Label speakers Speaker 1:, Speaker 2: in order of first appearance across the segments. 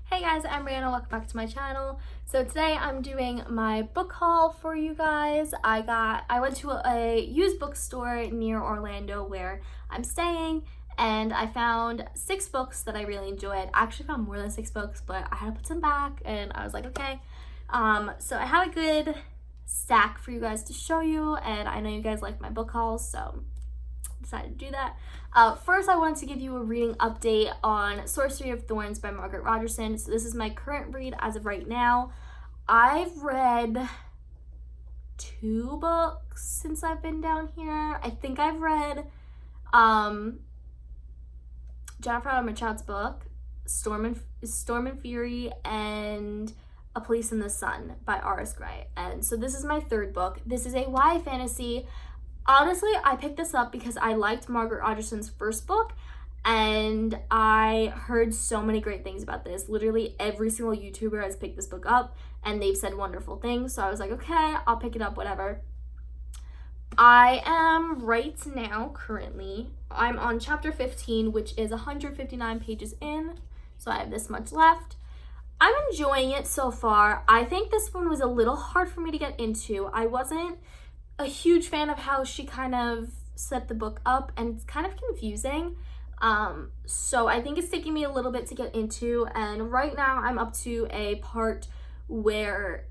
Speaker 1: Hey guys, I'm Brianna, welcome back to my channel. So today I'm doing my book haul for you guys. I went to a used bookstore near Orlando where I'm staying, and I found 6 books that I really enjoyed. I actually found more than 6 books, but I had to put some back and I was like, okay. So I have a good stack for you guys to show you, and I know you guys like my book hauls, so decided to do that. First, I wanted to give you a reading update on Sorcery of Thorns by Margaret Rogerson. So this is my current read as of right now. I've read 2 books since I've been down here. I think I've read Jennifer Armentrout's book, Storm and Fury, and A Place in the Sun by R.S. Gray. And so this is my 3rd book. This is a YA fantasy. Honestly, I picked this up because I liked Margaret Rogerson's first book, and I heard so many great things about this. Literally every single YouTuber has picked this book up, and they've said wonderful things, so I was like, okay, I'll pick it up, whatever. I am right now, currently, I'm on chapter 15, which is 159 pages in, so I have this much left. I'm enjoying it so far. I think this one was a little hard for me to get into. I wasn't a huge fan of how she kind of set the book up, and it's kind of confusing. So I think it's taking me a little bit to get into, and right now I'm up to a part where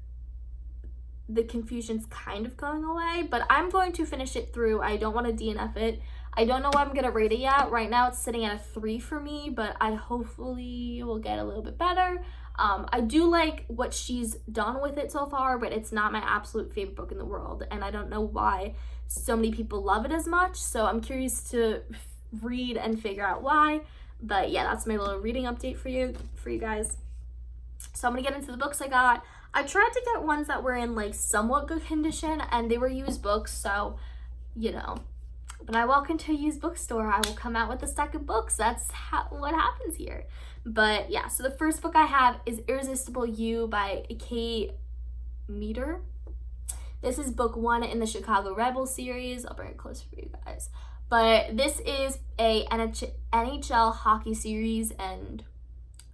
Speaker 1: the confusion's kind of going away, but I'm going to finish it through. I don't want to DNF it. I don't know what I'm gonna rate it yet. Right now it's sitting at a 3 for me, but I hopefully will get a little bit better. I do like what she's done with it so far, but it's not my absolute favorite book in the world, and I don't know why so many people love it as much, so I'm curious to read and figure out why. But yeah, that's my little reading update for you guys. So I'm gonna get into the books I got. I tried to get ones that were in like somewhat good condition, and they were used books, so you know, when I walk into a used bookstore, I will come out with a stack of books. That's what happens here. But yeah, so the first book I have is Irresistible You by Kate Meador. This is book 1 in the Chicago Rebel series. I'll bring it closer for you guys. But this is a NHL hockey series, and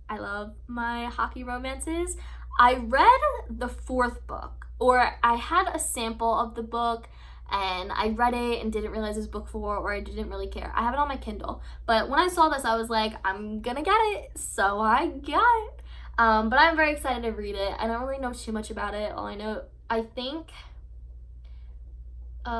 Speaker 1: I love my hockey romances. I read the 4th book, or I had a sample of the book, and I read it and didn't realize it was book 4, or I didn't really care. I have it on my Kindle, but when I saw this, I was like, I'm gonna get it, so I got it. But I'm very excited to read it. I don't really know too much about it. All I know, I think, so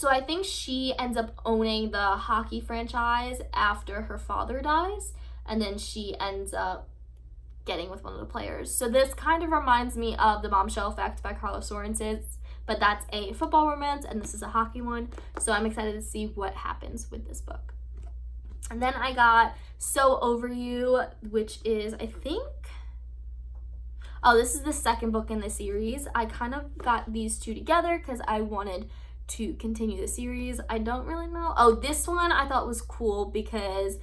Speaker 1: I think she ends up owning the hockey franchise after her father dies, and then she ends up getting with one of the players. So this kind of reminds me of The Bombshell Effect by Carlos Sorensen, but that's a football romance, and this is a hockey one. So I'm excited to see what happens with this book. And then I got So Over You, which is, I think, this is the 2nd book in the series. I kind of got these 2 together because I wanted to continue the series. I don't really know. This one I thought was cool because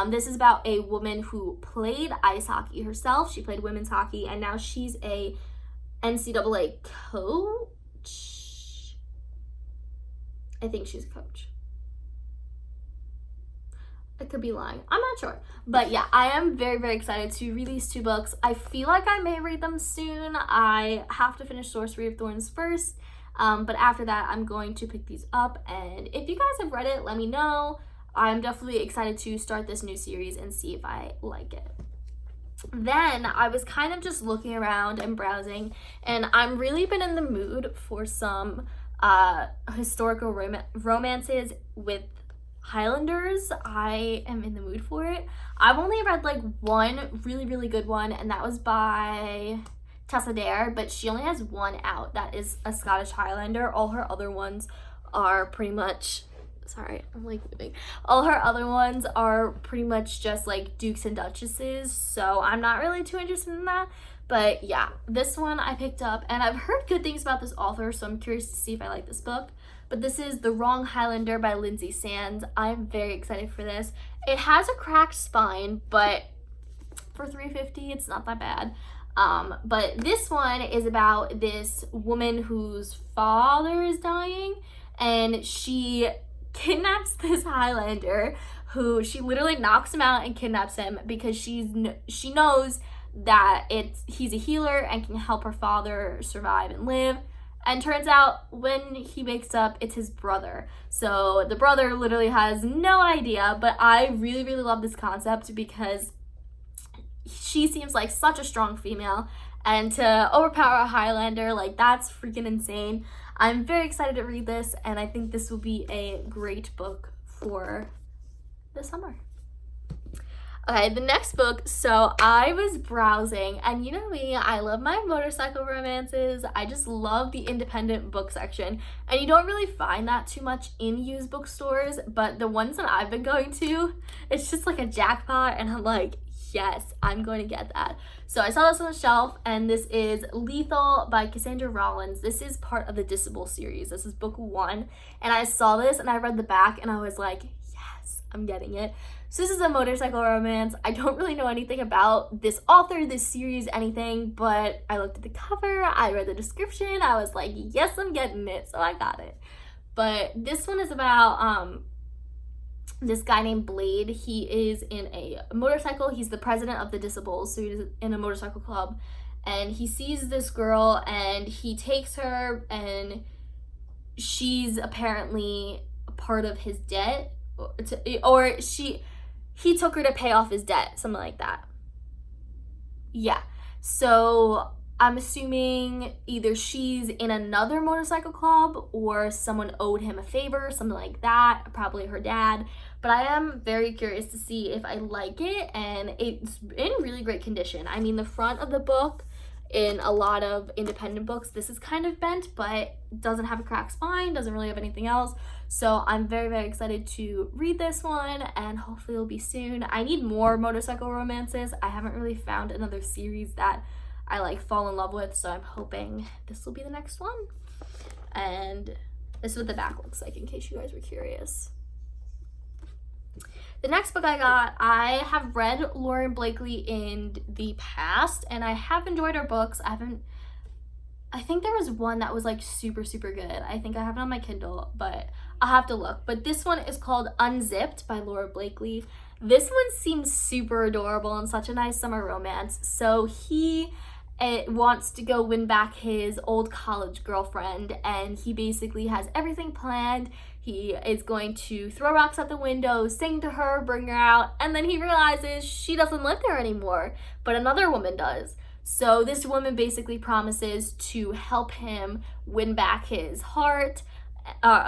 Speaker 1: this is about a woman who played ice hockey herself. She played women's hockey, and now she's a NCAA coach. I think she's a coach. I could be lying. I'm not sure. But yeah, I am very, very excited to read these 2 books. I feel like I may read them soon. I have to finish Sorcery of Thorns first. But after that, I'm going to pick these up. And if you guys have read it, let me know. I'm definitely excited to start this new series and see if I like it. Then I was kind of just looking around and browsing, and I'm really been in the mood for some historical romances with Highlanders. I am in the mood for it. I've only read like one really, really good one, and that was by Tessa Dare, but she only has one out. That is a Scottish Highlander. All her other ones are pretty much... Sorry, I'm like moving. All her other ones are pretty much just like dukes and duchesses, so I'm not really too interested in that. But yeah, this one I picked up, and I've heard good things about this author, so I'm curious to see if I like this book. But this is The Wrong Highlander by Lindsay Sands. I'm very excited for this. It has a cracked spine, but for $3.50, it's not that bad. But this one is about this woman whose father is dying, and she kidnaps this Highlander who she literally knocks him out and kidnaps him because she knows that he's a healer and can help her father survive and live. And turns out when he wakes up, it's his brother. So the brother literally has no idea, but I really, really love this concept because she seems like such a strong female, and to overpower a Highlander, like, that's freaking insane. I'm very excited to read this, and I think this will be a great book for the summer. Okay, the next book, so I was browsing, and you know me, I love my motorcycle romances. I just love the independent book section, and you don't really find that too much in used bookstores, but the ones that I've been going to, it's just like a jackpot, and I'm like, yes, I'm going to get that. So I saw this on the shelf, and this is Lethal by Cassandra Rollins. This is part of the Disable series. This is book 1, and I saw this, and I read the back, and I was like, yes, I'm getting it. So this is a motorcycle romance. I don't really know anything about this author, this series, anything, but I looked at the cover, I read the description, I was like, yes, I'm getting it, so I got it. But this one is about this guy named Blade. He is in a motorcycle. He's the president of the Disables, so he's in a motorcycle club, and he sees this girl, and he takes her, and she's apparently a part of his debt, he took her to pay off his debt, something like that. Yeah, so I'm assuming either she's in another motorcycle club or someone owed him a favor, something like that, probably her dad. But I am very curious to see if I like it, and it's in really great condition. I mean, the front of the book, in a lot of independent books, this is kind of bent, but doesn't have a cracked spine, doesn't really have anything else. So I'm very, very excited to read this one, and hopefully it'll be soon. I need more motorcycle romances. I haven't really found another series that I like fall in love with, so I'm hoping this will be the next one. And this is what the back looks like, in case you guys were curious. The next book I got, I have read Lauren Blakely in the past, and I have enjoyed her books. I think there was one that was like super, super good. I think I have it on my Kindle, but I'll have to look. But this one is called Unzipped by Laura Blakely. This one seems super adorable and such a nice summer romance. So he wants to go win back his old college girlfriend, and he basically has everything planned. He is going to throw rocks out the window, sing to her, bring her out, and then he realizes she doesn't live there anymore, but another woman does. So this woman basically promises to help him win back his heart,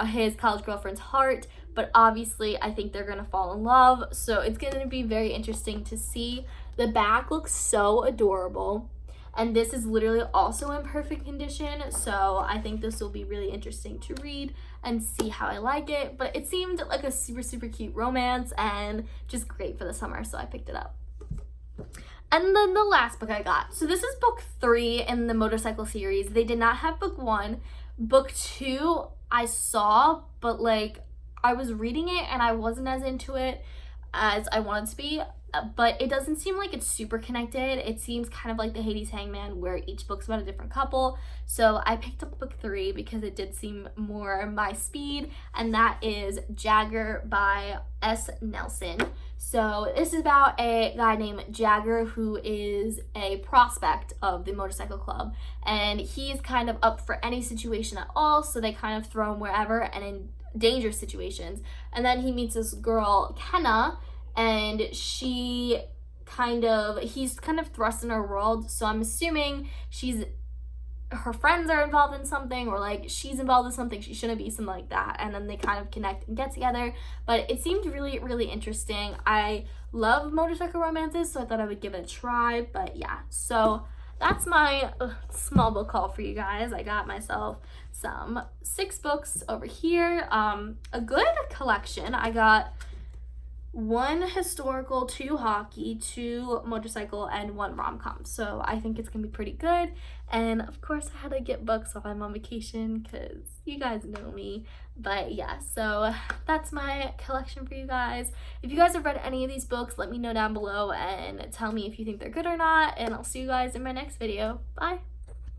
Speaker 1: his college girlfriend's heart, but obviously I think they're gonna fall in love, so it's gonna be very interesting to see. The back looks so adorable, and this is literally also in perfect condition, so I think this will be really interesting to read and see how I like it. But it seemed like a super, super cute romance and just great for the summer, so I picked it up. And then the last book I got. So this is book 3 in the motorcycle series. They did not have book 1. Book 2 I saw, but like I was reading it and I wasn't as into it as I wanted to be. But it doesn't seem like it's super connected. It seems kind of like the Hades Hangman, where each book's about a different couple. So I picked up book 3 because it did seem more my speed, and that is Jagger by S. Nelson. So this is about a guy named Jagger who is a prospect of the motorcycle club, and he's kind of up for any situation at all, so they kind of throw him wherever and in dangerous situations. And then he meets this girl, Kenna, and he's kind of thrust in her world, so I'm assuming her friends are involved in something, or like she's involved in something she shouldn't be, something like that, and then they kind of connect and get together. But it seemed really, really interesting. I love motorcycle romances, so I thought I would give it a try. But yeah, so that's my small book haul for you guys. I got myself some 6 books over here, a good collection. I got 1 historical, 2 hockey, 2 motorcycle, and 1 rom-com. So I think it's gonna be pretty good. And of course I had to get books while I'm on vacation because you guys know me. But yeah, so that's my collection for you guys. If you guys have read any of these books, let me know down below and tell me if you think they're good or not. And I'll see you guys in my next video. Bye!